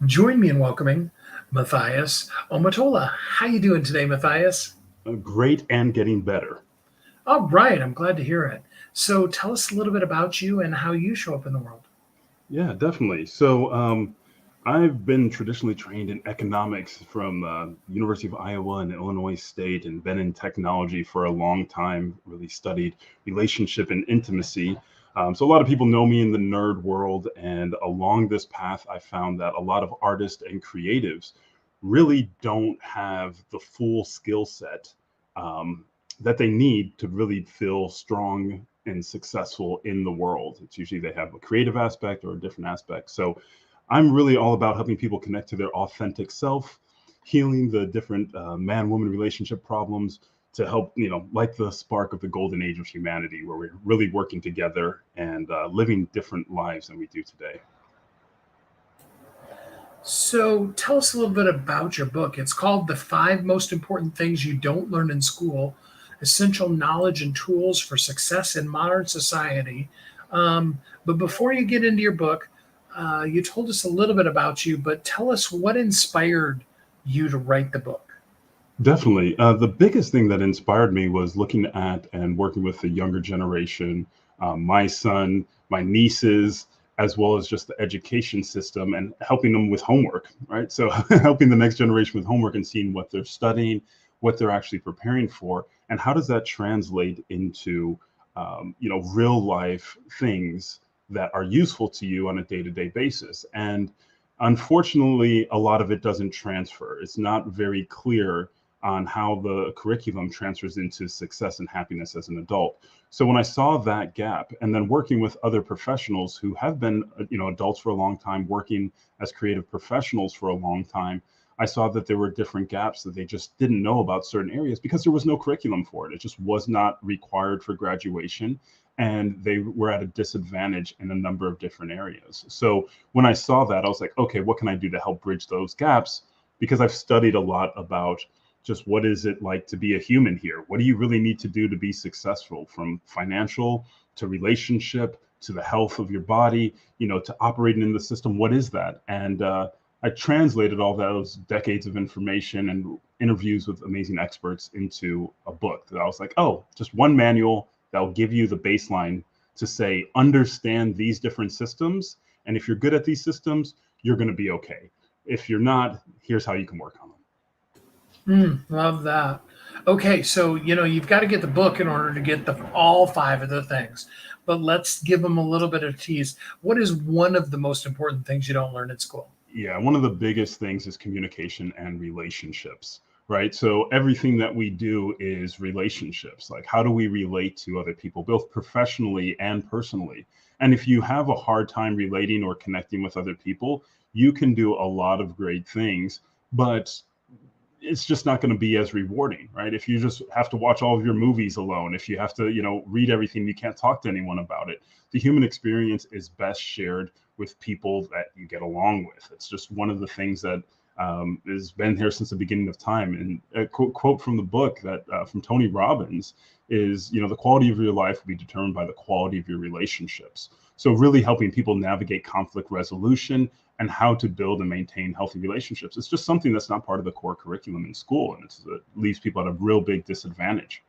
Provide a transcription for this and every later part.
Join me in welcoming Matthias Omatola. How you doing today, Matthias? Great and getting better. All right, I'm glad to hear it. So tell us a little bit about you and how you show up in the world. Yeah, definitely. I've been traditionally trained in economics from University of Iowa and Illinois State, and been in technology for a long time. Really studied relationship and intimacy. So a lot of people know me in the nerd world, and along this path, I found that a lot of artists and creatives really don't have the full skill set um, that they need to really feel strong and successful in the world. It's usually they have a creative aspect or a different aspect. So I'm really all about helping people connect to their authentic self, healing the different man-woman relationship problems to help, like the spark of the golden age of humanity, where we're really working together and living different lives than we do today. So tell us a little bit about your book. It's called The Five Most Important Things You Don't Learn in School: Essential Knowledge and Tools for Success in Modern Society. But before you get into your book, you told us a little bit about you, but tell us what inspired you to write the book. Definitely. The biggest thing that inspired me was looking at and working with the younger generation, my son, my nieces, as well as just the education system and helping them with homework, right? So, helping the next generation with homework and seeing what they're studying, what they're actually preparing for, and how does that translate into, real life things that are useful to you on a day to day basis. And unfortunately, a lot of it doesn't transfer. It's not very clear on how the curriculum transfers into success and happiness as an adult. So when I saw that gap, and then working with other professionals who have been, adults for a long time, working as creative professionals for a long time, I saw that there were different gaps that they just didn't know about certain areas because there was no curriculum for it. It just was not required for graduation. And they were at a disadvantage in a number of different areas. So when I saw that, I was like, okay, what can I do to help bridge those gaps? Because I've studied a lot about just what is it like to be a human here? What do you really need to do to be successful, from financial to relationship to the health of your body, to operating in the system? What is that? And I translated all those decades of information and interviews with amazing experts into a book that I was like, oh, just one manual that will give you the baseline to say, understand these different systems. And if you're good at these systems, you're going to be okay. If you're not, here's how you can work on them. Love that. Okay, so you've got to get the book in order to get the all five of the things. But let's give them a little bit of tease. What is one of the most important things you don't learn in school? Yeah, one of the biggest things is communication and relationships, right? So everything that we do is relationships. Like, how do we relate to other people, both professionally and personally? And if you have a hard time relating or connecting with other people, you can do a lot of great things, but it's just not going to be as rewarding, right? If you just have to watch all of your movies alone, if you have to, read everything, you can't talk to anyone about it. The human experience is best shared with people that you get along with. It's just one of the things that has been here since the beginning of time. And a quote from the book that from Tony Robbins is, the quality of your life will be determined by the quality of your relationships. So really helping people navigate conflict resolution and how to build and maintain healthy relationships. It's just something that's not part of the core curriculum in school, and it leaves people at a real big disadvantage.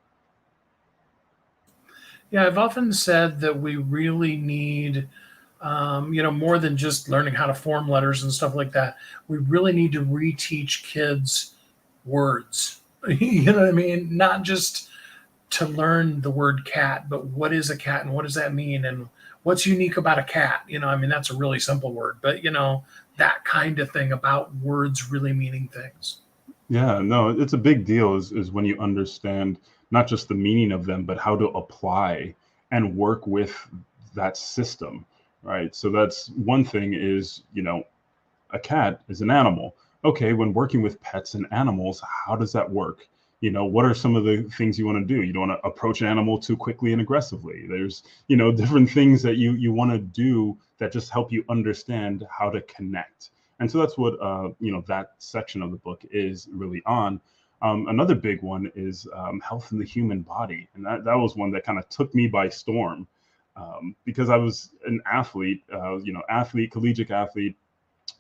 Yeah, I've often said that we really need, more than just learning how to form letters and stuff like that. We really need to reteach kids words. You know what I mean? Not just to learn the word cat, but what is a cat and what does that mean and what's unique about a cat? I mean, that's a really simple word, but that kind of thing about words really meaning things. Yeah, no, it's a big deal is when you understand not just the meaning of them, but how to apply and work with that system, right? So that's one thing is, a cat is an animal. Okay, when working with pets and animals, how does that work? What are some of the things you want to do? You don't want to approach an animal too quickly and aggressively. There's, different things that you want to do that just help you understand how to connect. And so that's what, that section of the book is really on. Another big one is health in the human body. And that was one that kind of took me by storm because I was an athlete, athlete, collegiate athlete,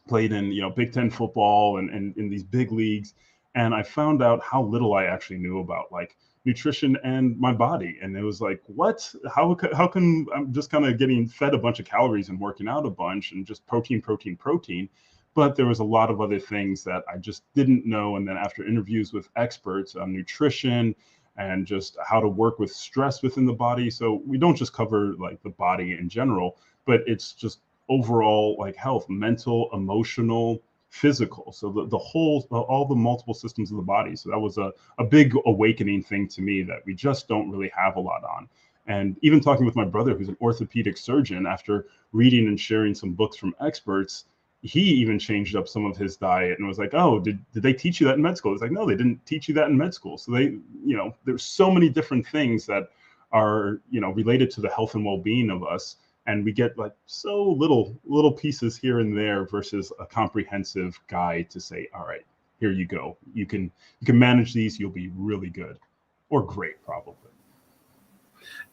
played in, Big Ten football and in these big leagues. And I found out how little I actually knew about like nutrition and my body. And it was like, what? How can I'm just kind of getting fed a bunch of calories and working out a bunch and just protein, protein, protein. But there was a lot of other things that I just didn't know. And then after interviews with experts on nutrition and just how to work with stress within the body. So we don't just cover like the body in general, but it's just overall like health, mental, emotional, physical. So the whole, all the multiple systems of the body. So that was a big awakening thing to me that we just don't really have a lot on. And even talking with my brother, who's an orthopedic surgeon, after reading and sharing some books from experts, he even changed up some of his diet and was like, oh, did they teach you that in med school? It's like, no, they didn't teach you that in med school. So they, there's so many different things that are, related to the health and well-being of us. And we get like so little pieces here and there versus a comprehensive guide to say, all right, here you go. You can manage these. You'll be really good or great, probably.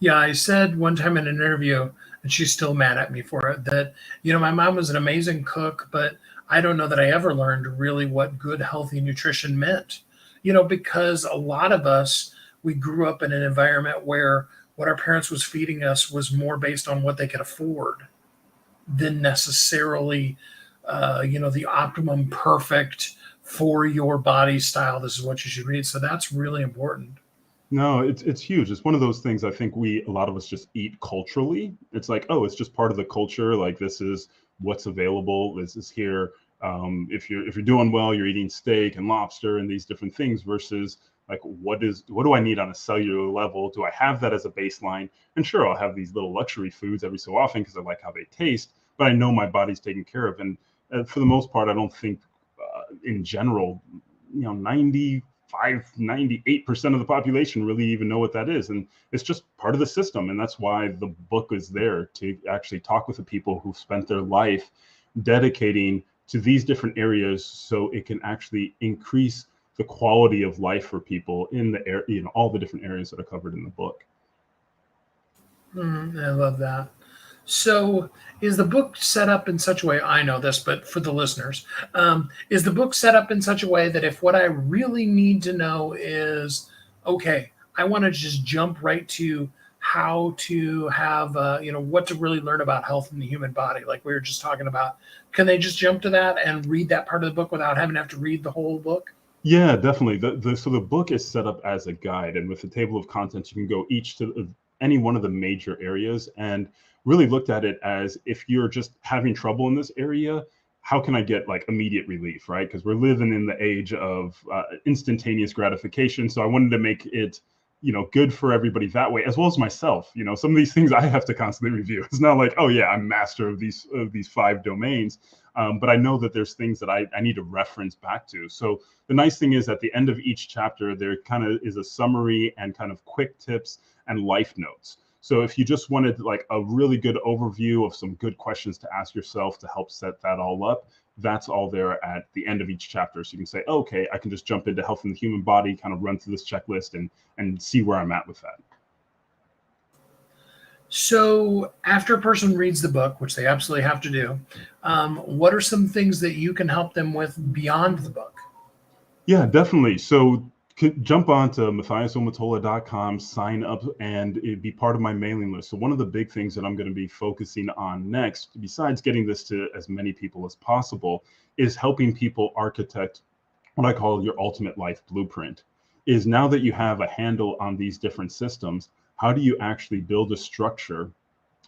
Yeah, I said one time in an interview, and she's still mad at me for it, that, my mom was an amazing cook, but I don't know that I ever learned really what good, healthy nutrition meant. Because a lot of us, we grew up in an environment where what our parents was feeding us was more based on what they could afford than necessarily, the optimum perfect for your body style. This is what you should read. So that's really important. No, it's huge. It's one of those things I think a lot of us just eat culturally. It's like, oh, it's just part of the culture. Like this is what's available. This is here. If you're doing well, you're eating steak and lobster and these different things versus like what do I need on a cellular level? Do I have that as a baseline? And sure, I'll have these little luxury foods every so often because I like how they taste, but I know my body's taken care of. And for the most part, I don't think in general, 98% of the population really even know what that is. And it's just part of the system. And that's why the book is there to actually talk with the people who've spent their life dedicating to these different areas so it can actually increase the quality of life for people in the air, all the different areas that are covered in the book. I love that. So, is the book set up in such a way? I know this, but for the listeners, is the book set up in such a way that if what I really need to know is, okay, I want to just jump right to how to have, what to really learn about health in the human body, like we were just talking about, can they just jump to that and read that part of the book without having to have to read the whole book? Yeah, definitely. So the book is set up as a guide, and with the table of contents, you can go each to any one of the major areas and really looked at it as if you're just having trouble in this area, how can I get like immediate relief, right? Because we're living in the age of instantaneous gratification. So I wanted to make it, good for everybody that way, as well as myself. Some of these things I have to constantly review. It's not like, oh yeah, I'm master of these 5 domains. But I know that there's things that I need to reference back to. So the nice thing is at the end of each chapter, there kind of is a summary and kind of quick tips and life notes. So if you just wanted like a really good overview of some good questions to ask yourself to help set that all up, that's all there at the end of each chapter. So you can say, oh, okay, I can just jump into health in the human body, kind of run through this checklist and see where I'm at with that. So, after a person reads the book, which they absolutely have to do, what are some things that you can help them with beyond the book? Yeah, definitely. So jump on to matthiasomatola.com, sign up, and it'd be part of my mailing list. So one of the big things that I'm going to be focusing on next, besides getting this to as many people as possible, is helping people architect what I call your ultimate life blueprint. Is now that you have a handle on these different systems, how do you actually build a structure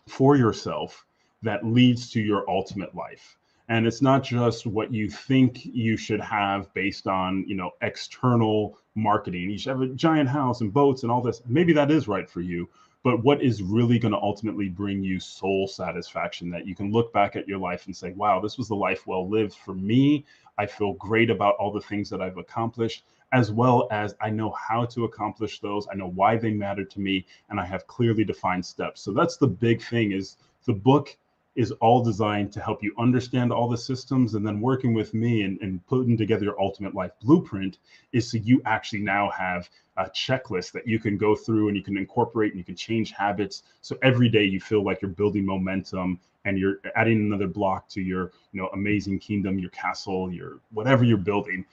for yourself that leads to your ultimate life? And it's not just what you think you should have based on, external marketing. You should have a giant house and boats and all this. Maybe that is right for you, but what is really going to ultimately bring you soul satisfaction that you can look back at your life and say, wow, this was the life well lived for me. I feel great about all the things that I've accomplished, as well as I know how to accomplish those. I know why they matter to me, and I have clearly defined steps. So that's the big thing is the book is all designed to help you understand all the systems. And then working with me and putting together your ultimate life blueprint is so you actually now have a checklist that you can go through and you can incorporate and you can change habits. So every day you feel like you're building momentum and you're adding another block to your, amazing kingdom, your castle, your whatever you're building.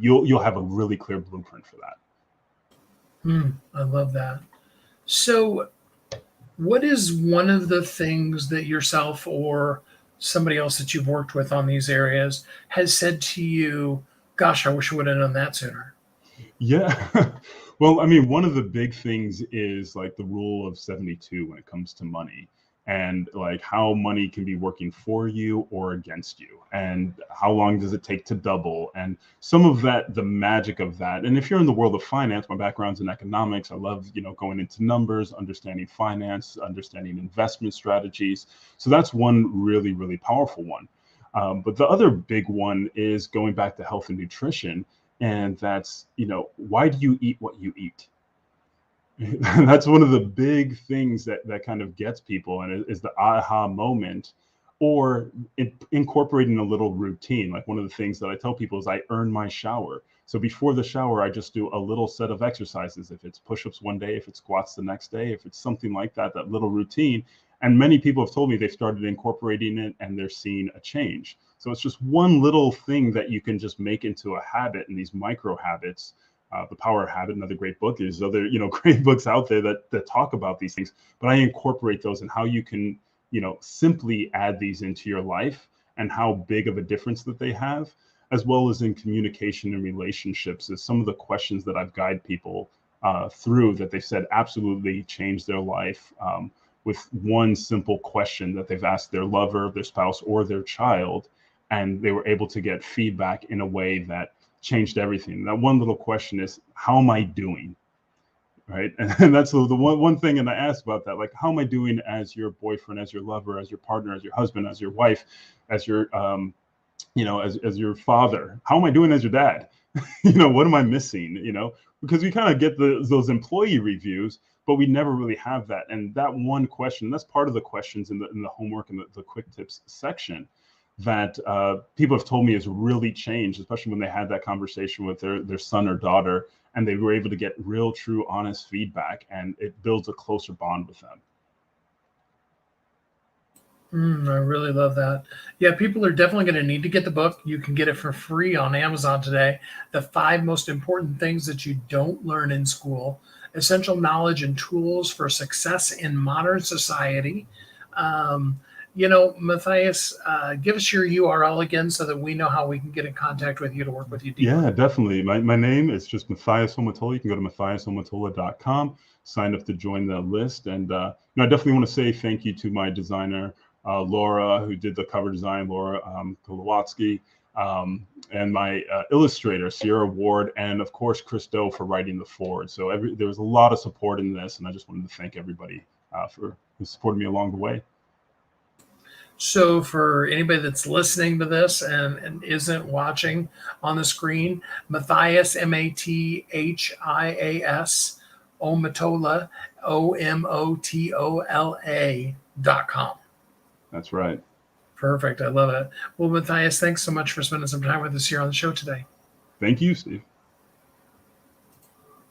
You'll have a really clear blueprint for that. I love that. So, what is one of the things that yourself or somebody else that you've worked with on these areas has said to you, gosh, I wish I would have known that sooner? Yeah. Well, I mean, one of the big things is like the rule of 72 when it comes to money, and like how money can be working for you or against you, and how long does it take to double, and some of that, the magic of that. And if you're in the world of finance, my background's in economics. I love, going into numbers, understanding finance, understanding investment strategies. So that's one really, really powerful one. But the other big one is going back to health and nutrition. And that's, why do you eat what you eat? That's one of the big things that kind of gets people, and is the aha moment, or incorporating a little routine. Like one of the things that I tell people is I earn my shower. So before the shower, I just do a little set of exercises. If it's push-ups one day, if it's squats the next day, if it's something like that, that little routine. And many people have told me they've started incorporating it and they're seeing a change. So it's just one little thing that you can just make into a habit, and these micro habits. The Power of Habit, another great book. There's other, great books out there that talk about these things, but I incorporate those and how you can, simply add these into your life and how big of a difference that they have, as well as in communication and relationships, is some of the questions that I've guided people through that they said absolutely changed their life, with one simple question that they've asked their lover, their spouse, or their child, and they were able to get feedback in a way that changed everything. That one little question is, how am I doing? Right. And that's the one thing. And I asked about that, like, how am I doing as your boyfriend, as your lover, as your partner, as your husband, as your wife, as your, as your father? How am I doing as your dad? What am I missing? Because we kind of get those employee reviews, but we never really have that. And that one question, that's part of the questions in the homework and the quick tips section, that people have told me has really changed, especially when they had that conversation with their son or daughter, and they were able to get real, true, honest feedback, and it builds a closer bond with them. I really love that. Yeah, people are definitely going to need to get the book. You can get it for free on Amazon today. The 5 most important things that you don't learn in school: essential knowledge and tools for success in modern society. Um, Matthias, give us your URL again so that we know how we can get in contact with you to work with you deeper. Yeah, definitely. My name is just Matthias Omatola. You can go to matthiasomatola.com, sign up to join the list. And I definitely want to say thank you to my designer, Laura, who did the cover design, Laura Kolowatsky, and my illustrator, Sierra Ward, and of course, Chris Doe for writing the forward. So there was a lot of support in this, and I just wanted to thank everybody for supporting me along the way. So, for anybody that's listening to this and isn't watching on the screen, Matthias, Mathias, Omatola, OMOTOLA.com. That's right. Perfect. I love it. Well, Matthias, thanks so much for spending some time with us here on the show today. Thank you, Steve.